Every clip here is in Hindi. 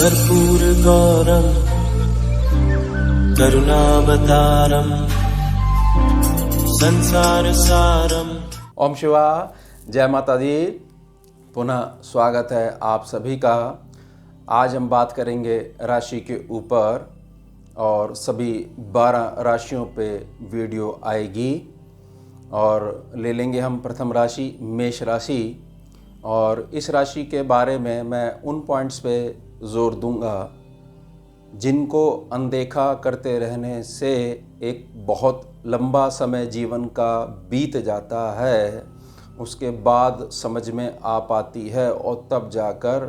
कर्पूरगौरं करुणावतारं संसारसारं। ओम शिवाय, जय माता दी। पुनः स्वागत है आप सभी का। आज हम बात करेंगे राशि के ऊपर और सभी 12 राशियों पे वीडियो आएगी और ले लेंगे हम प्रथम राशि मेष राशि। और इस राशि के बारे में मैं उन पॉइंट्स पे ज़ोर दूंगा जिनको अनदेखा करते रहने से एक बहुत लंबा समय जीवन का बीत जाता है, उसके बाद समझ में आ पाती है और तब जाकर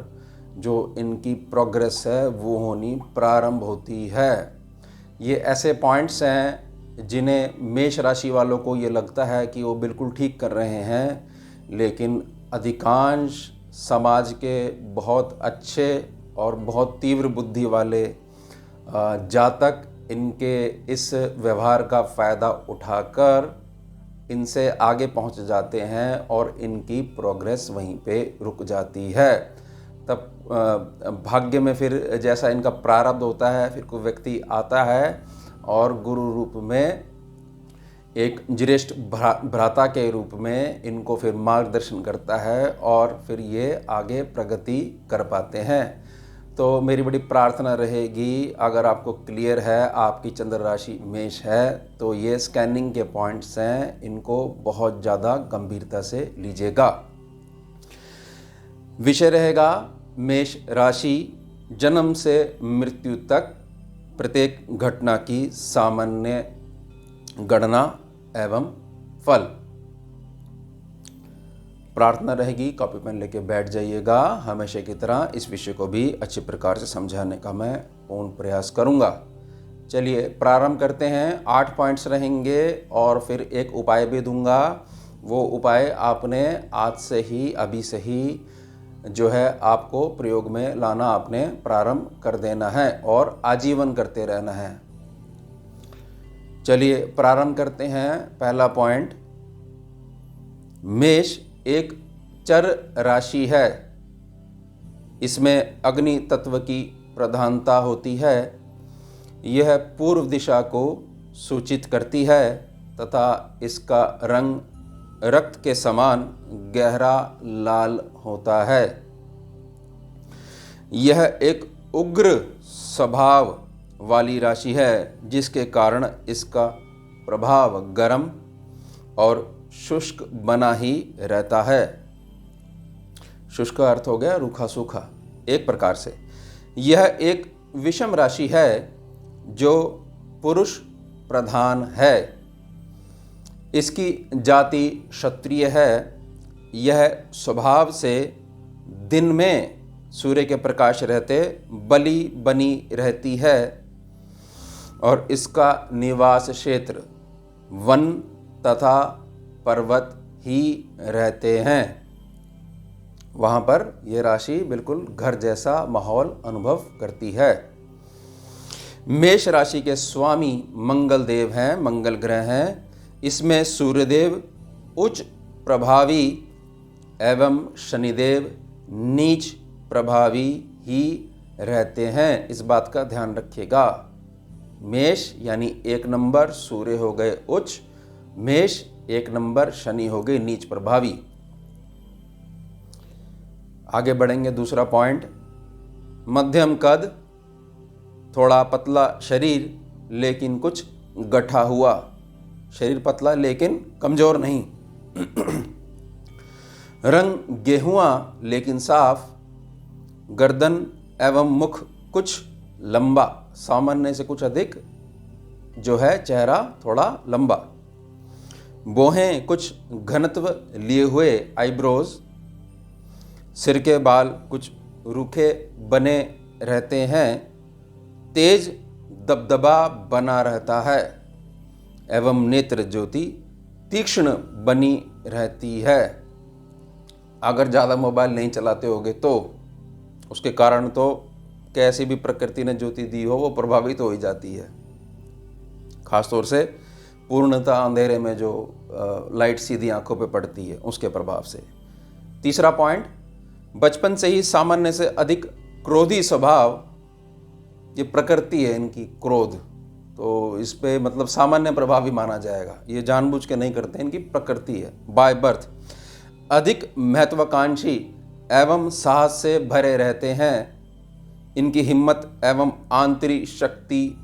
जो इनकी प्रोग्रेस है वो होनी प्रारंभ होती है। ये ऐसे पॉइंट्स हैं जिन्हें मेष राशि वालों को ये लगता है कि वो बिल्कुल ठीक कर रहे हैं, लेकिन अधिकांश समाज के बहुत अच्छे और बहुत तीव्र बुद्धि वाले जातक इनके इस व्यवहार का फ़ायदा उठाकर इनसे आगे पहुंच जाते हैं और इनकी प्रोग्रेस वहीं पे रुक जाती है। तब भाग्य में फिर जैसा इनका प्रारब्ध होता है, फिर कोई व्यक्ति आता है और गुरु रूप में एक ज्येष्ठ भ्राता के रूप में इनको फिर मार्गदर्शन करता है और फिर ये आगे प्रगति कर पाते हैं। तो मेरी बड़ी प्रार्थना रहेगी, अगर आपको क्लियर है आपकी चंद्र राशि मेष है तो ये स्कैनिंग के पॉइंट्स हैं, इनको बहुत ज़्यादा गंभीरता से लीजिएगा। विषय रहेगा मेष राशि, जन्म से मृत्यु तक प्रत्येक घटना की सामान्य गणना एवं फल। प्रार्थना रहेगी, कॉपी पेन लेके बैठ जाइएगा। हमेशा की तरह इस विषय को भी अच्छे प्रकार से समझाने का मैं पूर्ण प्रयास करूंगा। चलिए प्रारंभ करते हैं। 8 पॉइंट्स रहेंगे और फिर एक उपाय भी दूंगा। वो उपाय आपने आज से ही, अभी से ही जो है आपको प्रयोग में लाना आपने प्रारंभ कर देना है और आजीवन करते रहना है। चलिए प्रारंभ करते हैं। पहला पॉइंट, मेष एक चर राशि है। इसमें अग्नि तत्व की प्रधानता होती है। यह पूर्व दिशा को सूचित करती है तथा इसका रंग रक्त के समान गहरा लाल होता है। यह एक उग्र स्वभाव वाली राशि है, जिसके कारण इसका प्रभाव गर्म और शुष्क बना ही रहता है। शुष्क का अर्थ हो गया रूखा सूखा एक प्रकार से। यह एक विषम राशि है जो पुरुष प्रधान है। इसकी जाति क्षत्रिय है। यह स्वभाव से दिन में सूर्य के प्रकाश रहते बली बनी रहती है और इसका निवास क्षेत्र वन तथा पर्वत ही रहते हैं। वहाँ पर यह राशि बिल्कुल घर जैसा माहौल अनुभव करती है। मेष राशि के स्वामी मंगल देव हैं, मंगल ग्रह हैं। इसमें सूर्यदेव उच्च प्रभावी एवं शनिदेव नीच प्रभावी ही रहते हैं। इस बात का ध्यान रखिएगा। मेष यानी 1 नंबर सूर्य हो गए उच्च, मेष 1 नंबर शनि हो गए नीच प्रभावी। आगे बढ़ेंगे। दूसरा पॉइंट, मध्यम कद, थोड़ा पतला शरीर लेकिन कुछ गठा हुआ। शरीर पतला लेकिन कमजोर नहीं। रंग गेहुआ लेकिन साफ। गर्दन एवं मुख कुछ लंबा, सामान्य से कुछ अधिक जो है चेहरा थोड़ा लंबा। भौहें कुछ घनत्व लिए हुए, आईब्रोज। सिर के बाल कुछ रूखे बने रहते हैं। तेज दबदबा बना रहता है एवं नेत्र ज्योति तीक्ष्ण बनी रहती है। अगर ज़्यादा मोबाइल नहीं चलाते होगे तो उसके कारण तो कैसी भी प्रकृति ने ज्योति दी हो वो प्रभावित हो ही जाती है, खासतौर से पूर्णतः अंधेरे में जो लाइट सीधी आंखों पे पड़ती है उसके प्रभाव से। तीसरा पॉइंट, बचपन से ही सामान्य से अधिक क्रोधी स्वभाव, ये प्रकृति है इनकी, क्रोध, तो इस पे मतलब सामान्य प्रभाव ही माना जाएगा, ये जानबूझ के नहीं करते, इनकी प्रकृति है। बाय बर्थ अधिक महत्वाकांक्षी एवं साहस से भरे रहते हैं। इनकी हिम्मत एवं आंतरिक शक्ति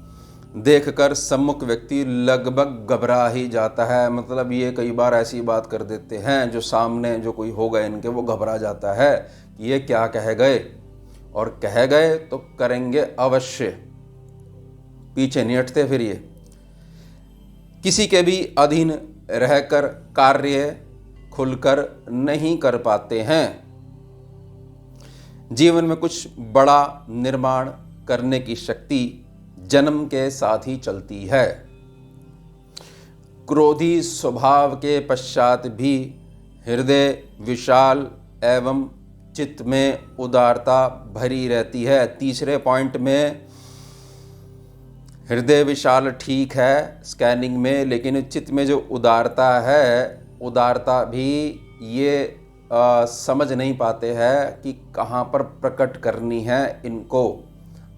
देखकर सम्मुख व्यक्ति लगभग घबरा ही जाता है। मतलब ये कई बार ऐसी बात कर देते हैं जो सामने जो कोई होगा इनके, वो घबरा जाता है कि ये क्या कह गए, और कह गए तो करेंगे अवश्य, पीछे नहीं हटते। फिर ये किसी के भी अधीन रहकर कार्य खुलकर नहीं कर पाते हैं। जीवन में कुछ बड़ा निर्माण करने की शक्ति जन्म के साथ ही चलती है। क्रोधी स्वभाव के पश्चात भी हृदय विशाल एवं चित्त में उदारता भरी रहती है। तीसरे पॉइंट में हृदय विशाल ठीक है स्कैनिंग में, लेकिन चित्त में जो उदारता है, उदारता भी ये समझ नहीं पाते हैं कि कहाँ पर प्रकट करनी है इनको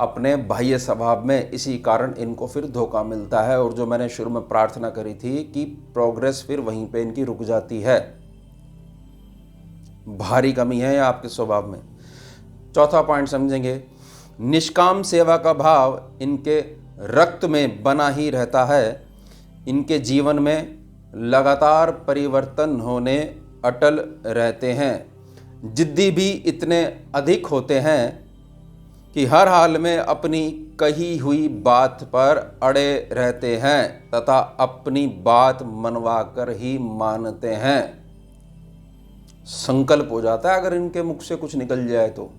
अपने बाह्य स्वभाव में। इसी कारण इनको फिर धोखा मिलता है, और जो मैंने शुरू में प्रार्थना करी थी कि प्रोग्रेस फिर वहीं पे इनकी रुक जाती है। भारी कमी है आपके स्वभाव में। चौथा पॉइंट समझेंगे, निष्काम सेवा का भाव इनके रक्त में बना ही रहता है। इनके जीवन में लगातार परिवर्तन होने अटल रहते हैं। जिद्दी भी इतने अधिक होते हैं कि हर हाल में अपनी कही हुई बात पर अड़े रहते हैं तथा अपनी बात मनवा कर ही मानते हैं। संकल्प हो जाता है अगर इनके मुख से कुछ निकल जाए तो।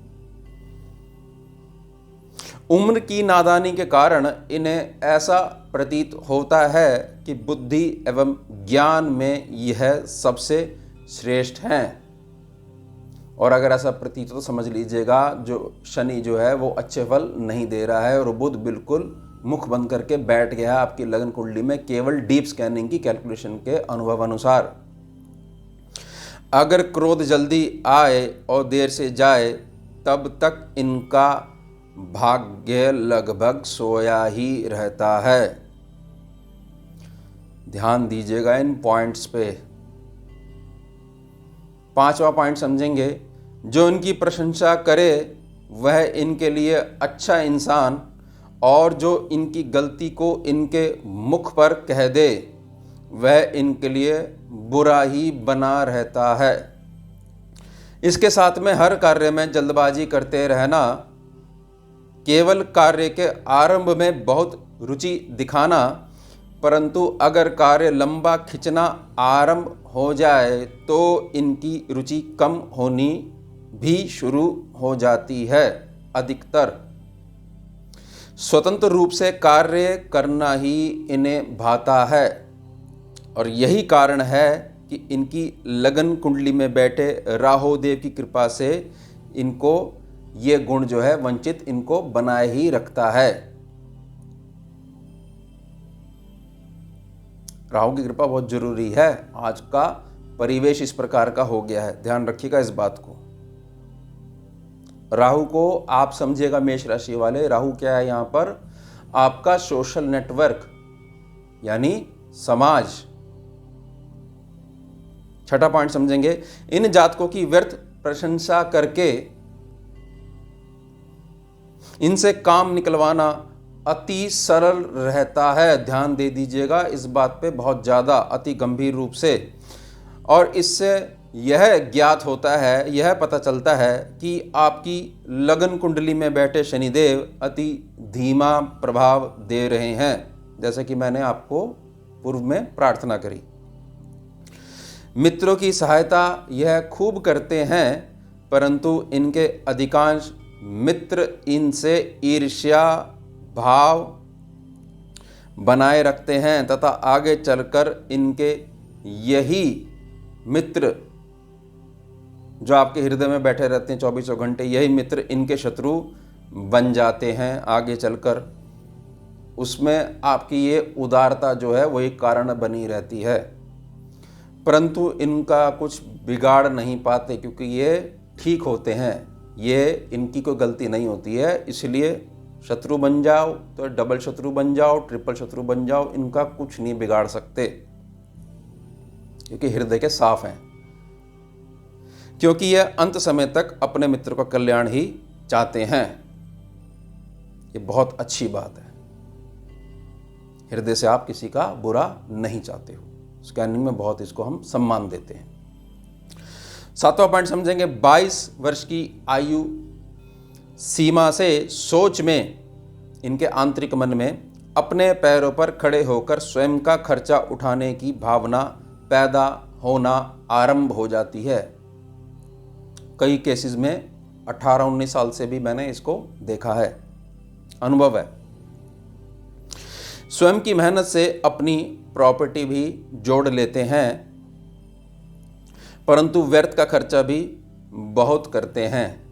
उम्र की नादानी के कारण इन्हें ऐसा प्रतीत होता है कि बुद्धि एवं ज्ञान में यह सबसे श्रेष्ठ हैं, और अगर ऐसा प्रतीत हो तो समझ लीजिएगा जो शनि जो है वो अच्छे फल नहीं दे रहा है, और बुध बिल्कुल मुख बंद करके बैठ गया है आपकी लगन कुंडली में, केवल डीप स्कैनिंग की कैलकुलेशन के अनुभव अनुसार। अगर क्रोध जल्दी आए और देर से जाए तब तक इनका भाग्य लगभग सोया ही रहता है। ध्यान दीजिएगा इन पॉइंट्स पे। पांचवा पॉइंट समझेंगे, जो इनकी प्रशंसा करे वह इनके लिए अच्छा इंसान, और जो इनकी गलती को इनके मुख पर कह दे वह इनके लिए बुरा ही बना रहता है। इसके साथ में हर कार्य में जल्दबाजी करते रहना, केवल कार्य के आरंभ में बहुत रुचि दिखाना, परंतु अगर कार्य लंबा खिंचना आरंभ हो जाए तो इनकी रुचि कम होनी भी शुरू हो जाती है। अधिकतर स्वतंत्र रूप से कार्य करना ही इन्हें भाता है, और यही कारण है कि इनकी लगन कुंडली में बैठे राहु देव की कृपा से इनको ये गुण जो है वंचित इनको बनाए ही रखता है। राहु की कृपा बहुत जरूरी है। आज का परिवेश इस प्रकार का हो गया है, ध्यान रखिएगा इस बात को। राहु को आप समझिएगा मेष राशि वाले, राहु क्या है यहाँ पर? आपका सोशल नेटवर्क यानी समाज। छठा पॉइंट समझेंगे, इन जातकों की व्यर्थ प्रशंसा करके इनसे काम निकलवाना अति सरल रहता है। ध्यान दे दीजिएगा इस बात पे बहुत ज़्यादा, अति गंभीर रूप से। और इससे यह ज्ञात होता है, यह पता चलता है कि आपकी लगन कुंडली में बैठे शनिदेव अति धीमा प्रभाव दे रहे हैं, जैसे कि मैंने आपको पूर्व में प्रार्थना करी। मित्रों की सहायता यह खूब करते हैं, परंतु इनके अधिकांश मित्र इनसे ईर्ष्या भाव बनाए रखते हैं तथा आगे चलकर इनके यही मित्र जो आपके हृदय में बैठे रहते हैं 24 घंटे, यही मित्र इनके शत्रु बन जाते हैं आगे चलकर। उसमें आपकी ये उदारता जो है वो एक कारण बनी रहती है, परंतु इनका कुछ बिगाड़ नहीं पाते क्योंकि ये ठीक होते हैं। ये इनकी कोई गलती नहीं होती है, इसलिए शत्रु बन जाओ तो डबल शत्रु बन जाओ, ट्रिपल शत्रु बन जाओ, इनका कुछ नहीं बिगाड़ सकते, क्योंकि हृदय के साफ हैं, क्योंकि यह अंत समय तक अपने मित्र का कल्याण ही चाहते हैं। ये बहुत अच्छी बात है, हृदय से आप किसी का बुरा नहीं चाहते हो, स्कैनिंग में बहुत इसको हम सम्मान देते हैं। 7वां पॉइंट समझेंगे, 22 वर्ष की आयु सीमा से सोच में, इनके आंतरिक मन में अपने पैरों पर खड़े होकर स्वयं का खर्चा उठाने की भावना पैदा होना आरंभ हो जाती है। कई केसेस में 18-19 साल से भी मैंने इसको देखा है, अनुभव है। स्वयं की मेहनत से अपनी प्रॉपर्टी भी जोड़ लेते हैं, परंतु व्यर्थ का खर्चा भी बहुत करते हैं,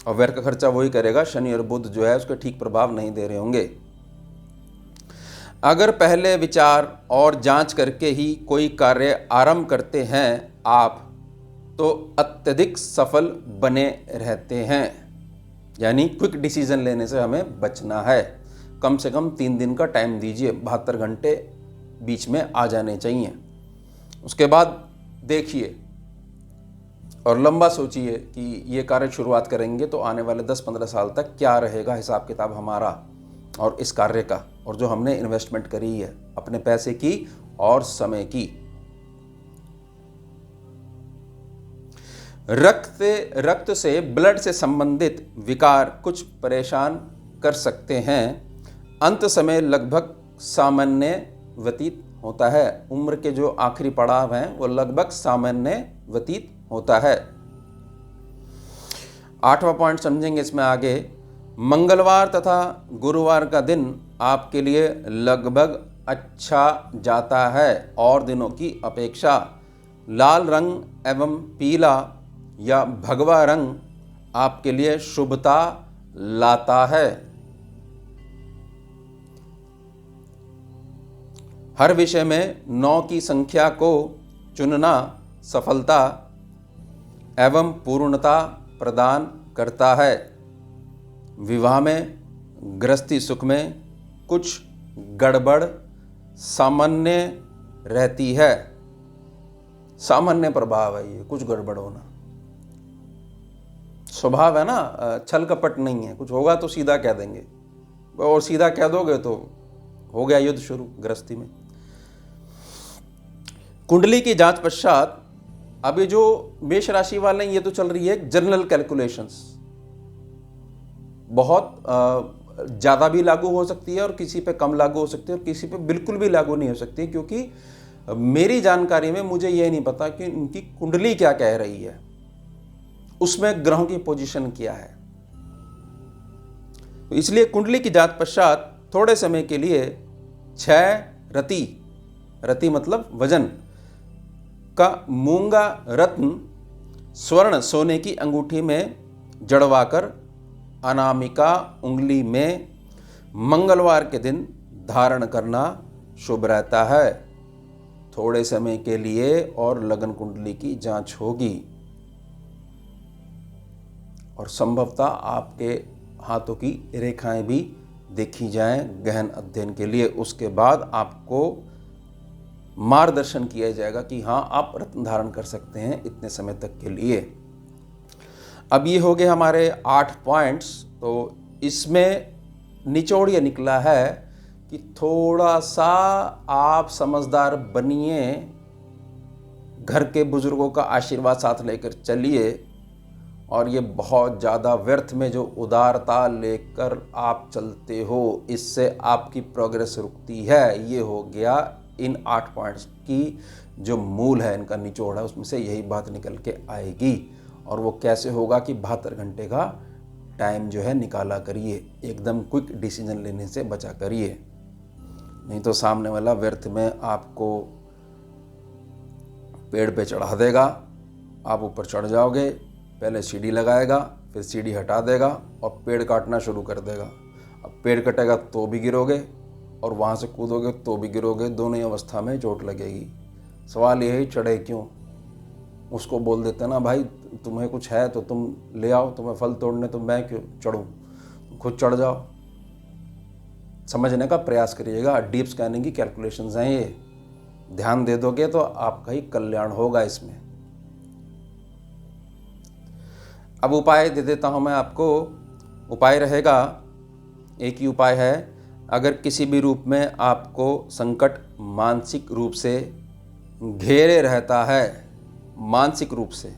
और व्यर्थ का खर्चा वही करेगा, शनि और बुध जो है उसके ठीक प्रभाव नहीं दे रहे होंगे। अगर पहले विचार और जांच करके ही कोई कार्य आरंभ करते हैं आप, तो अत्यधिक सफल बने रहते हैं। यानी क्विक डिसीजन लेने से हमें बचना है। कम से कम 3 दिन का टाइम दीजिए, 72 घंटे बीच में आ जाने चाहिए। उसके बाद देखिए और लंबा सोचिए कि ये कार्य शुरुआत करेंगे तो आने वाले 10-15 साल तक क्या रहेगा हिसाब किताब हमारा और इस कार्य का, और जो हमने इन्वेस्टमेंट करी है अपने पैसे की और समय की। रक्त से ब्लड से संबंधित विकार कुछ परेशान कर सकते हैं। अंत समय लगभग सामान्य व्यतीत होता है। उम्र के जो आखिरी पड़ाव हैं वो लगभग सामान्य व्यतीत होता है। 8वां पॉइंट समझेंगे इसमें आगे। मंगलवार तथा गुरुवार का दिन आपके लिए लगभग अच्छा जाता है और दिनों की अपेक्षा। लाल रंग एवं पीला या भगवा रंग आपके लिए शुभता लाता है। हर विषय में 9 की संख्या को चुनना सफलता एवं पूर्णता प्रदान करता है। विवाह में, गृहस्थी सुख में कुछ गड़बड़ सामान्य रहती है। सामान्य प्रभाव है ये, कुछ गड़बड़ होना स्वभाव है ना, छल कपट नहीं है। कुछ होगा तो सीधा कह देंगे, और सीधा कह दोगे तो हो गया युद्ध शुरू गृहस्थी में। कुंडली की जांच पश्चात अभी जो मेष राशि वाले हैं, ये तो चल रही है जनरल कैलकुलेशंस, बहुत ज़्यादा भी लागू हो सकती है और किसी पे कम लागू हो सकती है और किसी पे बिल्कुल भी लागू नहीं हो सकती, क्योंकि मेरी जानकारी में मुझे ये नहीं पता कि उनकी कुंडली क्या कह रही है, उसमें ग्रहों की पोजीशन क्या है। तो इसलिए कुंडली की जांच पश्चात थोड़े समय के लिए 6 रति मतलब वजन का मूंगा रत्न स्वर्ण सोने की अंगूठी में जड़वाकर अनामिका उंगली में मंगलवार के दिन धारण करना शुभ रहता है। थोड़े समय के लिए और लगन कुंडली की जांच होगी और संभवतः आपके हाथों की रेखाएं भी देखी जाएं गहन अध्ययन के लिए। उसके बाद आपको मार्गदर्शन किया जाएगा कि हाँ, आप रत्न धारण कर सकते हैं इतने समय तक के लिए। अब ये हो गए हमारे 8 पॉइंट्स। तो इसमें निचोड़ ये निकला है कि थोड़ा सा आप समझदार बनिए, घर के बुजुर्गों का आशीर्वाद साथ लेकर चलिए, और ये बहुत ज़्यादा व्यर्थ में जो उदारता लेकर आप चलते हो, इससे आपकी प्रोग्रेस रुकती है। ये हो गया इन 8 पॉइंट्स की जो मूल है, इनका निचोड़ है, उसमें से यही बात निकल के आएगी। और वो कैसे होगा कि 72 घंटे का टाइम जो है निकाला करिए, एकदम क्विक डिसीजन लेने से बचा करिए, नहीं तो सामने वाला व्यर्थ में आपको पेड़ पे चढ़ा देगा, आप ऊपर चढ़ जाओगे, पहले सीढ़ी लगाएगा, फिर सीढ़ी हटा देगा और पेड़ काटना शुरू कर देगा। अब पेड़ कटेगा तो भी गिरोगे और वहाँ से कूदोगे तो भी गिरोगे, दोनों ही अवस्था में चोट लगेगी। सवाल ये है चढ़े क्यों। उसको बोल देते ना भाई तुम्हें कुछ है तो तुम ले आओ, तुम्हें फल तोड़ने तो मैं क्यों चढ़ूँ, खुद चढ़ जाओ। समझने का प्रयास करिएगा। डीप स्कैनिंग की कैलकुलेशंस हैं ये, ध्यान दे दोगे तो आपका ही कल्याण होगा इसमें। अब उपाय दे देता हूं मैं आपको। उपाय रहेगा, एक ही उपाय है। अगर किसी भी रूप में आपको संकट मानसिक रूप से घेरे रहता है, मानसिक रूप से,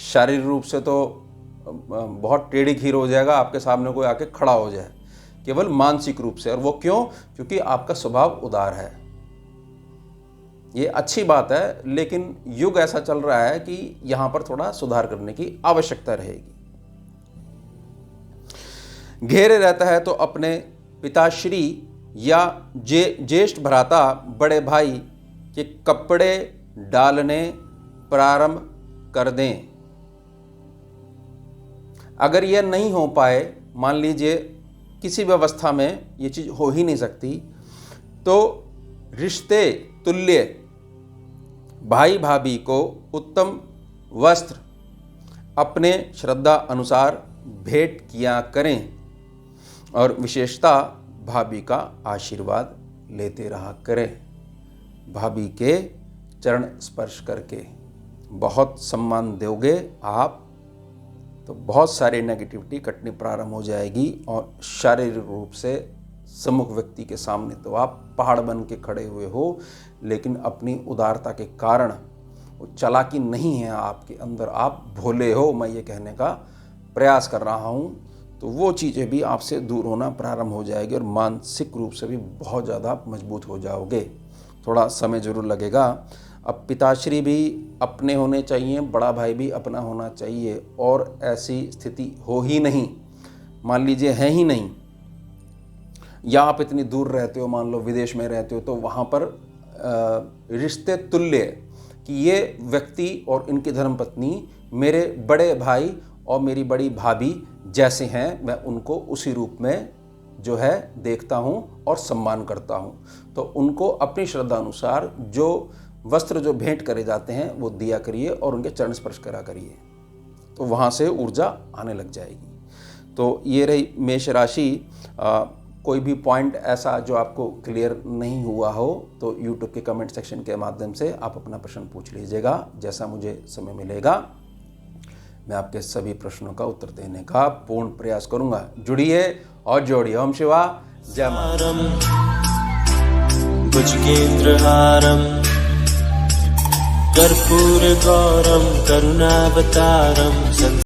शारीरिक रूप से तो बहुत टेढ़ी खीर हो जाएगा, आपके सामने कोई आके खड़ा हो जाए, केवल मानसिक रूप से। और वो क्यों? क्योंकि आपका स्वभाव उदार है। ये अच्छी बात है, लेकिन युग ऐसा चल रहा है कि यहां पर थोड़ा सुधार करने की आवश्यकता रहेगी। घेरे रहता है तो अपने पिताश्री या ज्येष्ठ भ्राता, बड़े भाई के कपड़े डालने प्रारंभ कर दें। अगर यह नहीं हो पाए, मान लीजिए किसी भी अवस्था में ये चीज़ हो ही नहीं सकती, तो रिश्ते तुल्य भाई भाभी को उत्तम वस्त्र अपने श्रद्धा अनुसार भेंट किया करें और विशेषता भाभी का आशीर्वाद लेते रहा करें। भाभी के चरण स्पर्श करके बहुत सम्मान दोगे आप तो बहुत सारी नेगेटिविटी कटनी प्रारंभ हो जाएगी और शारीरिक रूप से सम्मुख व्यक्ति के सामने तो आप पहाड़ बन के खड़े हुए हो, लेकिन अपनी उदारता के कारण वो चालाकी नहीं है आपके अंदर, आप भोले हो, मैं ये कहने का प्रयास कर रहा हूँ। तो वो चीज़ें भी आपसे दूर होना प्रारंभ हो जाएगी और मानसिक रूप से भी बहुत ज़्यादा मजबूत हो जाओगे। थोड़ा समय ज़रूर लगेगा। अब पिताश्री भी अपने होने चाहिए, बड़ा भाई भी अपना होना चाहिए, और ऐसी स्थिति हो ही नहीं, मान लीजिए है ही नहीं, या आप इतनी दूर रहते हो, मान लो विदेश में रहते हो, तो वहाँ पर रिश्ते तुल्य कि ये व्यक्ति और इनकी धर्मपत्नी मेरे बड़े भाई और मेरी बड़ी भाभी जैसे हैं, मैं उनको उसी रूप में जो है देखता हूँ और सम्मान करता हूँ। तो उनको अपनी श्रद्धा अनुसार जो वस्त्र जो भेंट करे जाते हैं वो दिया करिए और उनके चरण स्पर्श करा करिए, तो वहाँ से ऊर्जा आने लग जाएगी। तो ये रही मेष राशि। कोई भी पॉइंट ऐसा जो आपको क्लियर नहीं हुआ हो तो YouTube के कमेंट सेक्शन के माध्यम से आप अपना प्रश्न पूछ लीजिएगा। जैसा मुझे समय मिलेगा मैं आपके सभी प्रश्नों का उत्तर देने का पूर्ण प्रयास करूंगा। जुड़िए और जोड़िए। ओम शिवा जय माता। भुजगेन्द्रहारं कर्पूरगौरं करुणावतारं